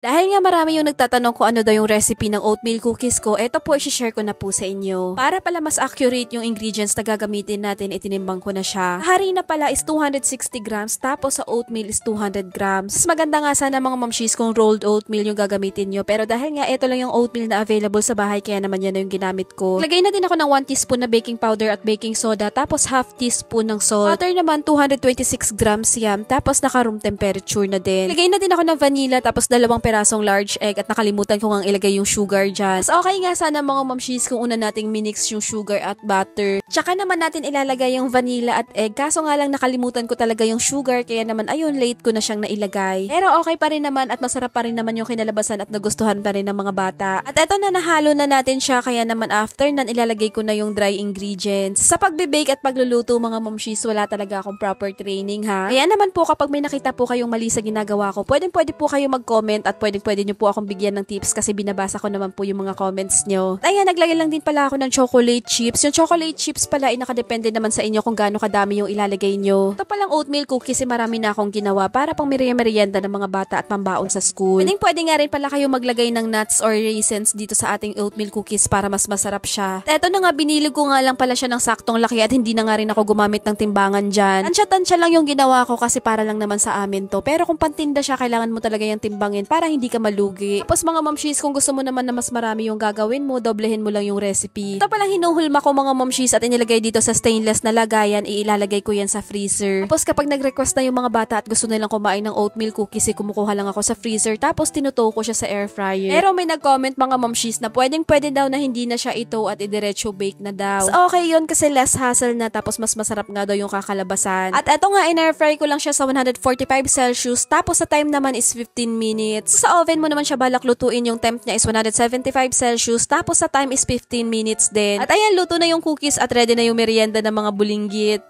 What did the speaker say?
Dahil nga marami yung nagtatanong kung ano daw yung recipe ng oatmeal cookies ko, eto po i-share ko na po sa inyo. Para pala mas accurate yung ingredients na gagamitin natin, itinimbang ko na siya. Harina pala is 260 grams, tapos sa oatmeal is 200 grams. Mas maganda nga sana mga mamshis kung rolled oatmeal yung gagamitin nyo, pero dahil nga eto lang yung oatmeal na available sa bahay, kaya naman yan na yung ginamit ko. Lagay na din ako ng 1 teaspoon na baking powder at baking soda, tapos half teaspoon ng salt. Water naman 226 grams yan, tapos naka room temperature na din. Lagay na din ako ng vanilla, tapos 2 perasong large egg at nakalimutan ko ngang ilagay yung sugar dyan. Mas okay nga sana mga mamshis kung una nating minix yung sugar at butter. Tsaka naman natin ilalagay yung vanilla at egg. Kaso nga lang nakalimutan ko talaga yung sugar, kaya naman ayun, late ko na siyang nailagay. Pero okay pa rin naman at masarap pa rin naman yung kinalabasan at nagustuhan pa rin ng mga bata. At eto na, nahalo na natin siya, kaya naman after nan ilalagay ko na yung dry ingredients. Sa pagbe-bake at pagluluto mga mamshis, wala talaga akong proper training ha. Kaya naman po kapag may nakita po kayong mali sa ginagawa ko, pwede po kayo mag-comment at pwede nyo po akong bigyan ng tips kasi binabasa ko naman po yung mga comments nyo. Ayan, naglagay lang din pala ako ng chocolate chips. Yung chocolate chips pala ay nakadepende naman sa inyo kung gaano kadami yung ilalagay nyo. Ito palang oatmeal cookies marami na akong ginawa para pang merienda ng mga bata at pambaon sa school. Pwede nga rin pala kayo maglagay ng nuts or raisins dito sa ating oatmeal cookies para mas masarap siya. Eto na nga, binilog ko nga lang pala siya ng saktong laki at hindi na nga rin ako gumamit ng timbangan dyan. Tansya lang yung ginawa ko kasi para lang naman sa amin to. Pero kung pantinda siya, kailangan mo talaga yung timbangin para hindi ka malugi. Tapos mga mamshis, kung gusto mo naman na mas marami yung gagawin mo, doblehin mo lang yung recipe. Ito palang hinuhulma ko mga mamshis at inilagay dito sa stainless na lagayan, ilalagay ko yan sa freezer. Tapos kapag nag-request na yung mga bata at gusto nilang kumain ng oatmeal cookies, kumukuha lang ako sa freezer tapos tinuto ko siya sa air fryer. Pero may nag-comment mga mamshis na pwede daw na hindi na siya ito at idiretso bake na daw. So okay yun kasi less hassle na, tapos mas masarap nga daw yung kakalabasan. At eto nga, in-air fry ko lang siya sa 145 Celsius, tapos sa time naman is 15 minutes. Sa oven mo naman siya balak lutuin, yung temp niya is 175 Celsius, tapos sa time is 15 minutes din. At ayan, luto na yung cookies at ready na yung merienda ng mga bulinggit.